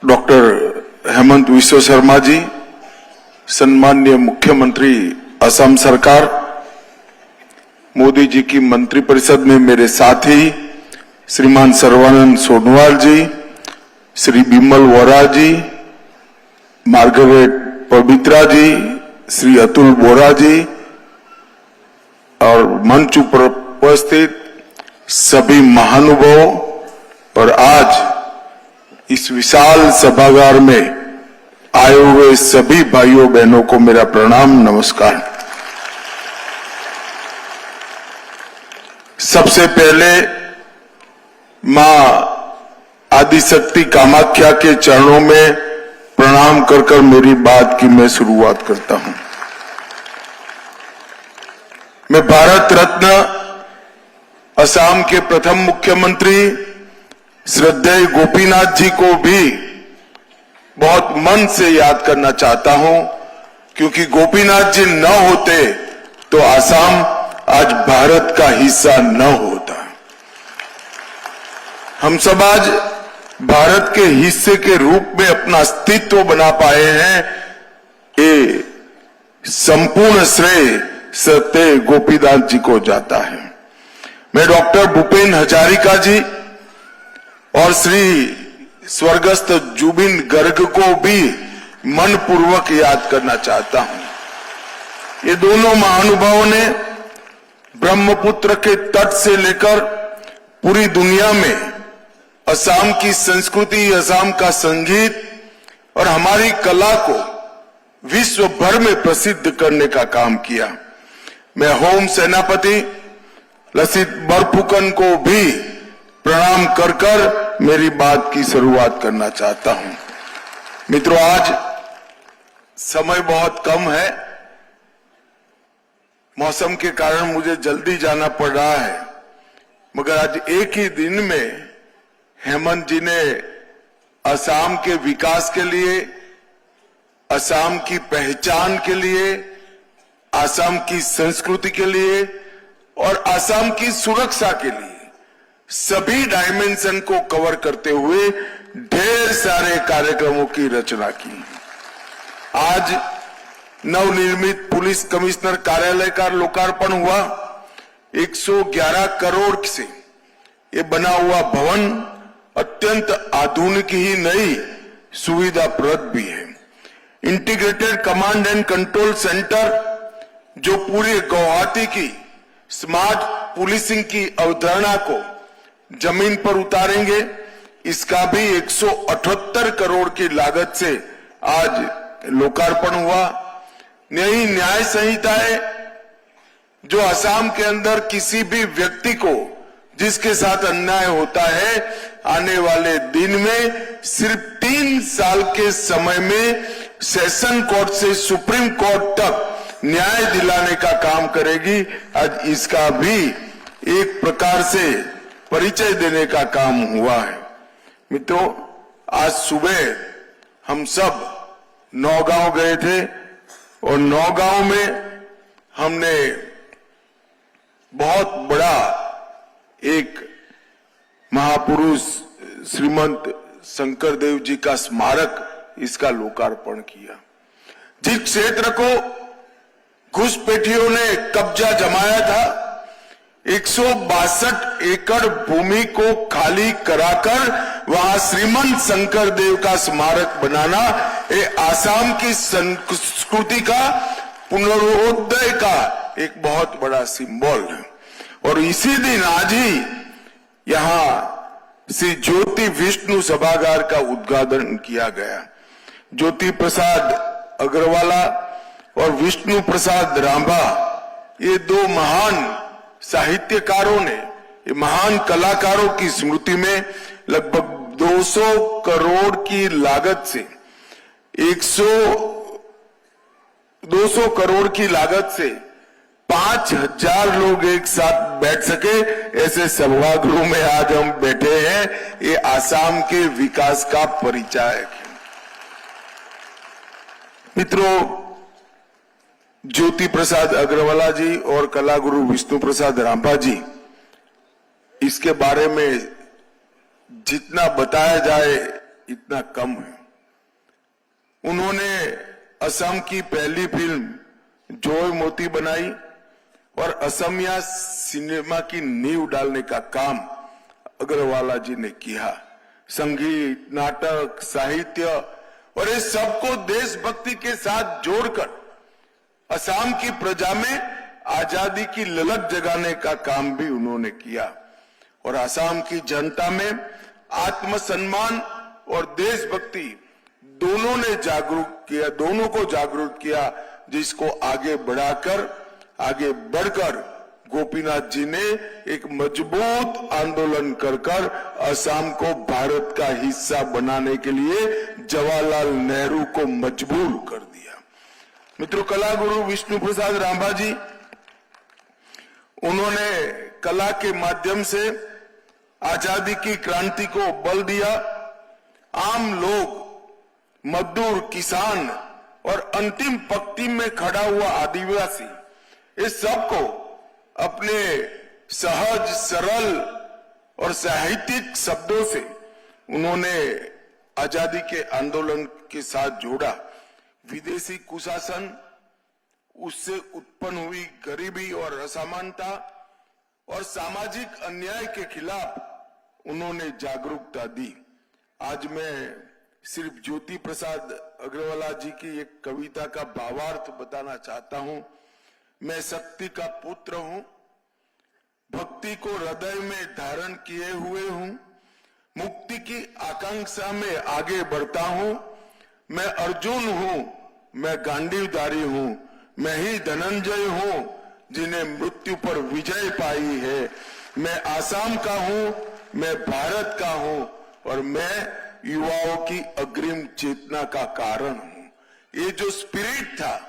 Doctor Hemant विश्व शर्मा जी, सम्माननीय मुख्यमंत्री असम सरकार, मोदी जी की मंत्रिपरिषद में मेरे साथी श्रीमान सर्बानंद सोनोवाल जी, श्री बिमल वोरा जी, मार्गरेट पवित्रा जी, श्री अतुल बोरा जी और मंच पर उपस्थित सभी महानुभावों और आज इस विशाल सभागार में आए हुए सभी भाइयों बहनों को मेरा प्रणाम, नमस्कार। सबसे पहले मां आदिशक्ति कामाख्या के चरणों में प्रणाम कर मेरी बात की मैं शुरुआत करता हूं। मैं भारत रत्न असम के प्रथम मुख्यमंत्री श्रद्धेय गोपीनाथ जी को भी बहुत मन से याद करना चाहता हूं, क्योंकि गोपीनाथ जी न होते तो असम आज भारत का हिस्सा न होता। हम सब आज भारत के हिस्से के रूप में अपना अस्तित्व बना पाए हैं, ये संपूर्ण श्रेय सत्य गोपीनाथ जी को जाता है। मैं डॉक्टर भूपेन हजारिका जी और श्री स्वर्गस्थ जुबिन गर्ग को भी मनपूर्वक याद करना चाहता हूं। ये दोनों महानुभावों ने ब्रह्मपुत्र के तट से लेकर पूरी दुनिया में असम की संस्कृति, असम का संगीत और हमारी कला को विश्व भर में प्रसिद्ध करने का काम किया। मैं होम सेनापति लसित बरफुकन को भी प्रणाम कर मेरी बात की शुरुआत करना चाहता हूं। मित्रों, आज समय बहुत कम है, मौसम के कारण मुझे जल्दी जाना पड़ रहा है, मगर आज एक ही दिन में हेमंत जी ने असम के विकास के लिए, असम की पहचान के लिए, असम की संस्कृति के लिए और असम की सुरक्षा के लिए सभी डायमेंशन को कवर करते हुए ढेर सारे कार्यक्रमों की रचना की। आज नवनिर्मित पुलिस कमिश्नर कार्यालय का लोकार्पण हुआ। 111 करोड़ से ये बना हुआ भवन अत्यंत आधुनिक ही नहीं, सुविधाप्रद भी है। Integrated command and control centre जो पूरे गुवाहाटी की स्मार्ट पुलिसिंग की अवधारणा को जमीन पर उतारेंगे, इसका भी 178 करोड़ की लागत से आज लोकार्पण हुआ। नई न्याय संहिताएं जो असम के अंदर किसी भी व्यक्ति को जिसके साथ अन्याय होता है, आने वाले दिन में सिर्फ 3 साल के समय में सेशन कोर्ट से सुप्रीम कोर्ट तक न्याय दिलाने का काम करेगी। आज इसका भी एक प्रकार से परिचय देने का काम हुआ है। मित्रों, आज सुबह हम सब नौगांव गए थे और नौगांव में हमने बहुत बड़ा एक महापुरुष श्रीमंत शंकरदेव जी का स्मारक, इसका लोकार्पण किया। जिस क्षेत्र को घुसपैठियों ने कब्जा जमाया था, 162 एकड़ भूमि को खाली कराकर वहां श्रीमंत शंकरदेव का स्मारक बनाना, ये आसाम की संस्कृति का पुनरोदय का एक बहुत बड़ा सिंबल है। और इसी दिन आज ही यहां श्री ज्योति विष्णु सभागार का उद्घाटन किया गया। ज्योति प्रसाद अग्रवाला और विष्णु प्रसाद रांभा, ये दो महान साहित्यकारों ने, ये महान कलाकारों की स्मृति में लगभग 200 करोड़ की लागत से 200 करोड़ की लागत से 5000 लोग एक साथ बैठ सके, ऐसे सभागृह में आज हम बैठे हैं। ये आसाम के विकास का परिचायक है। मित्रों, ज्योति प्रसाद अग्रवाला जी और कलागुरु विष्णु प्रसाद रांभा जी, इसके बारे में जितना बताया जाए इतना कम है। उन्होंने असम की पहली फिल्म जय मोती बनाई और असमिया सिनेमा की नींव डालने का काम अग्रवाला जी ने किया। संगीत, नाटक, साहित्य और इस सबको देशभक्ति के साथ जोड़कर असम की प्रजा में आजादी की ललक जगाने का काम भी उन्होंने किया और असम की जनता में आत्मसम्मान और देशभक्ति दोनों ने दोनों को जागरूक किया, जिसको आगे बढ़कर गोपीनाथ जी ने एक मजबूत आंदोलन कर असम को भारत का हिस्सा बनाने के लिए जवाहरलाल नेहरू को मजबूर कर दिया। मित्रों, कला गुरु विष्णु प्रसाद राभाजी, उन्होंने कला के माध्यम से आजादी की क्रांति को बल दिया। आम लोग, मजदूर, किसान और अंतिम पंक्ति में खड़ा हुआ आदिवासी, इस सबको अपने सहज, सरल और साहित्यिक शब्दों से उन्होंने आजादी के आंदोलन के साथ जोड़ा। विदेशी कुशासन, उससे उत्पन्न हुई गरीबी और असमानता और सामाजिक अन्याय के खिलाफ उन्होंने जागरूकता दी। आज मैं सिर्फ ज्योति प्रसाद अग्रवाला जी की एक कविता का भावार्थ बताना चाहता हूं। मैं शक्ति का पुत्र हूं, भक्ति को हृदय में धारण किए हुए हूं, मुक्ति की आकांक्षा में आगे बढ़ता हूं। मैं अर्जुन हूं, मैं गांडीवधारी हूं, मैं ही धनंजय हूं जिन्हें मृत्यु पर विजय पाई है। मैं आसाम का हूं, मैं भारत का हूं और मैं युवाओं की अग्रिम चेतना का कारण हूं। ये जो स्पिरिट था,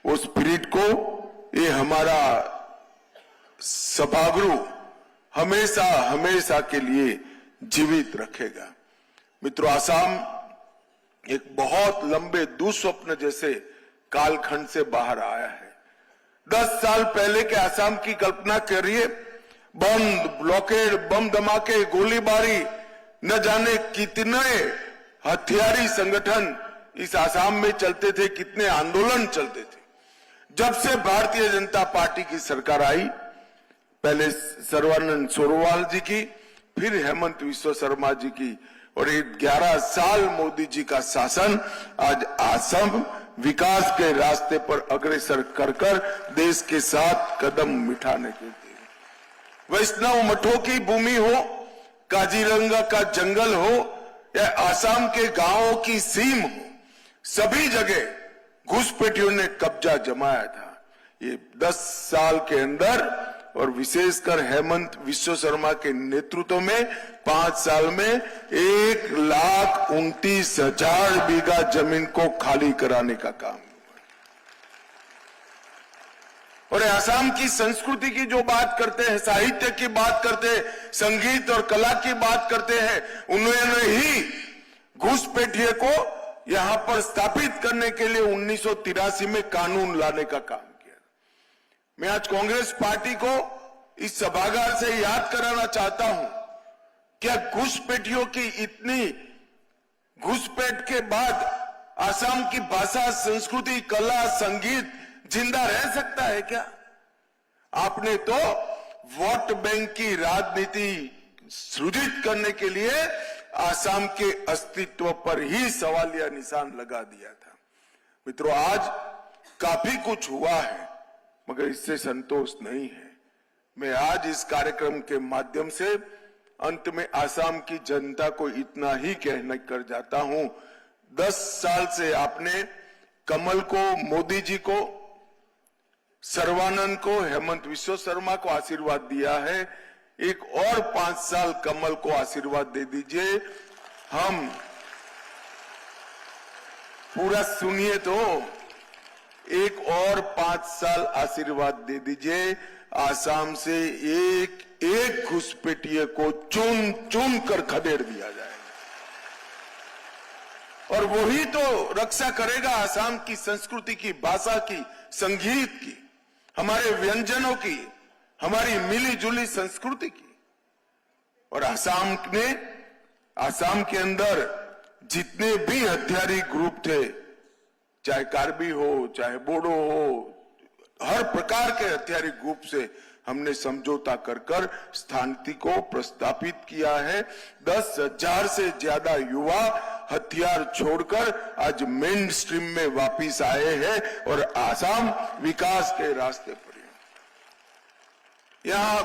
वो स्पिरिट को ये हमारा सभागृह हमेशा हमेशा के लिए जीवित रखेगा। मित्रों, आसाम एक बहुत लंबे दुस्वप्न जैसे कालखंड से बाहर आया है। 10 साल पहले के आसाम की कल्पना करिए। बंद, ब्लॉकेड, बम धमाके, गोलीबारी, न जाने कितने हथियारी संगठन इस आसाम में चलते थे, कितने आंदोलन चलते थे। जब से भारतीय जनता पार्टी की सरकार आई, पहले सर्बानंद सोनोवाल जी की, फिर हेमंत विश्व शर्मा जी की, और ये 11 साल मोदी जी का शासन, आज असम विकास के रास्ते पर अग्रसर कर देश के साथ कदम मिठाने के लिए। वैष्णव मठों की भूमि हो, काजीरंगा का जंगल हो या आसाम के गांवों की सीम हो, सभी जगह घुसपैठियों ने कब्जा जमाया था। ये 10 साल के अंदर और विशेषकर हेमंत विश्व शर्मा के नेतृत्व में 5 साल में 1,29,000 बीघा जमीन को खाली कराने का काम। और आसाम की संस्कृति की जो बात करते हैं, साहित्य की बात करते हैं, संगीत और कला की बात करते हैं, उन्होंने ही घुसपैठिए को यहां पर स्थापित करने के लिए 1983 में कानून लाने का काम किया। मैं आज कांग्रेस पार्टी को इस सभागार से याद कराना चाहता हूं, क्या घुसपैठियों की इतनी घुसपैठ के बाद आसाम की भाषा, संस्कृति, कला, संगीत जिंदा रह सकता है क्या? आपने तो वोट बैंक की राजनीति सृजित करने के लिए आसाम के अस्तित्व पर ही सवालिया निशान लगा दिया था। मित्रों, आज काफी कुछ हुआ है, मगर इससे संतोष नहीं है। मैं आज इस कार्यक्रम के माध्यम से अंत में आसाम की जनता को इतना ही कहना कर जाता हूं, 10 साल से आपने कमल को, मोदी जी को, सर्बानंद को, हेमंत विश्व शर्मा को आशीर्वाद दिया है। एक और 5 साल कमल को आशीर्वाद दे दीजिए। हम पूरा सुनिए तो, एक और 5 साल आशीर्वाद दे दीजिए। आसाम से एक घुसपैठिए को चुन चुन कर खदेड़ दिया जाएगा और वही तो रक्षा करेगा आसाम की संस्कृति की, भाषा की, संगीत की, हमारे व्यंजनों की, हमारी मिली जुली संस्कृति की। और आसाम के अंदर जितने भी हथियारी ग्रुप थे, चाहे कार्बी हो, चाहे बोडो हो, हर प्रकार के हथियारी ग्रुप से हमने समझौता कर शांति को प्रस्तापित किया है। 10,000 से ज्यादा युवा हथियार छोड़कर आज मेन स्ट्रीम में वापिस आए हैं और आसाम विकास के रास्ते पर है। यहां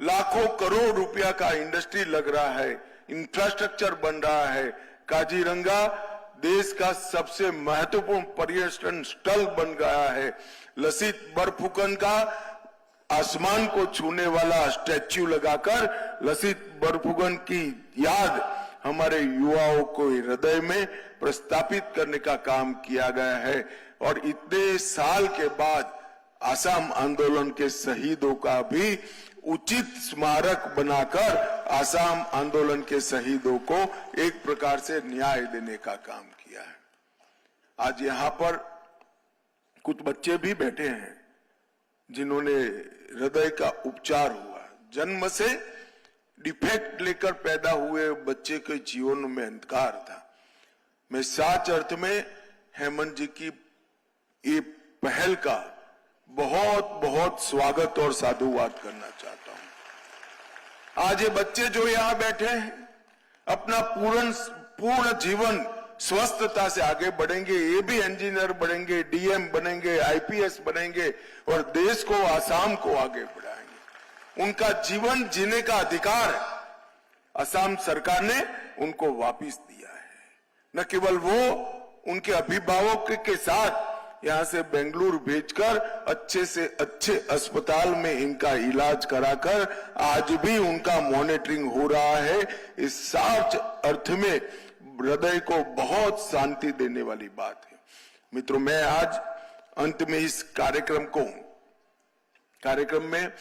लाखों करोड़ रुपया का इंडस्ट्री लग रहा है, इंफ्रास्ट्रक्चर बन रहा है। काजीरंगा देश का सबसे महत्वपूर्ण पर्यटन स्थल बन गया है। लसित बरफुकन का आसमान को छूने वाला स्टैच्यू लगाकर लसित बरफुकन की याद हमारे युवाओं को हृदय में प्रस्तापित करने का काम किया गया है। और इतने साल के बाद आसाम आंदोलन के शहीदों का भी उचित स्मारक बनाकर आसाम आंदोलन के शहीदों को एक प्रकार से न्याय देने का काम किया है। आज यहां पर कुछ बच्चे भी बैठे हैं जिन्होंने हृदय का उपचार हुआ। जन्म से डिफेक्ट लेकर पैदा हुए बच्चे के जीवन में अंधकार था। मैं सच अर्थ में हेमंत जी की ये पहल का बहुत बहुत स्वागत और साधुवाद करना चाहता हूं। आज ये बच्चे जो यहां बैठे हैं अपना पूर्ण जीवन स्वस्थता से आगे बढ़ेंगे। ये भी इंजीनियर बनेंगे, डीएम बनेंगे, आईपीएस बनेंगे और देश को, आसाम को आगे बढ़ाएंगे। उनका जीवन जीने का अधिकार असम सरकार ने उनको वापस दिया है। न केवल वो, उनके अभिभावक के साथ यहां से बेंगलुरु भेजकर अच्छे से अच्छे अस्पताल में इनका इलाज कराकर आज भी उनका मॉनिटरिंग हो रहा है। इस सच अर्थ में हृदय को बहुत शांति देने वाली बात है। मित्रों, मैं आज अंत में इस कार्यक्रम में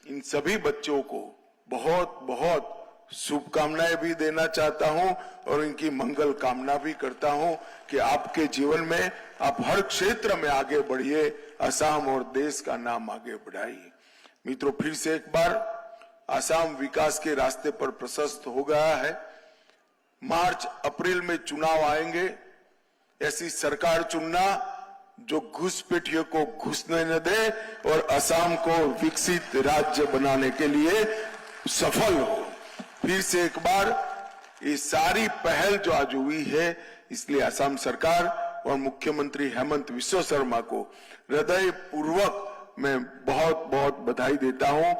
इन सभी बच्चों को बहुत बहुत शुभकामनाएं भी देना चाहता हूं और इनकी मंगल कामना भी करता हूं कि आपके जीवन में आप हर क्षेत्र में आगे बढ़िए, असम और देश का नाम आगे बढ़ाइए। मित्रों, फिर से एक बार असम विकास के रास्ते पर प्रशस्त हो गया है। मार्च अप्रैल में चुनाव आएंगे। ऐसी सरकार चुनना जो घुसपैठियों को घुसने न दे और असम को विकसित राज्य बनाने के लिए सफल हो। फिर से एक बार ये सारी पहल जो आज हुई है, इसलिए असम सरकार और मुख्यमंत्री हेमंत विश्व शर्मा को हृदय पूर्वक मैं बहुत बहुत बधाई देता हूं।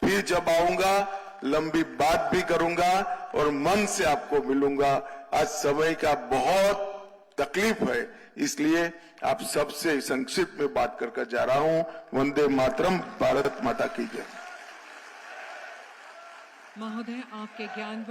फिर जब आऊंगा लंबी बात भी करूंगा और मन से आपको मिलूंगा। आज समय का बहुत तकलीफ है, इसलिए आप सबसे संक्षिप्त में बात कर जा रहा हूं। वंदे मातरम, भारत माता की जय। महोदय, आपके ज्ञान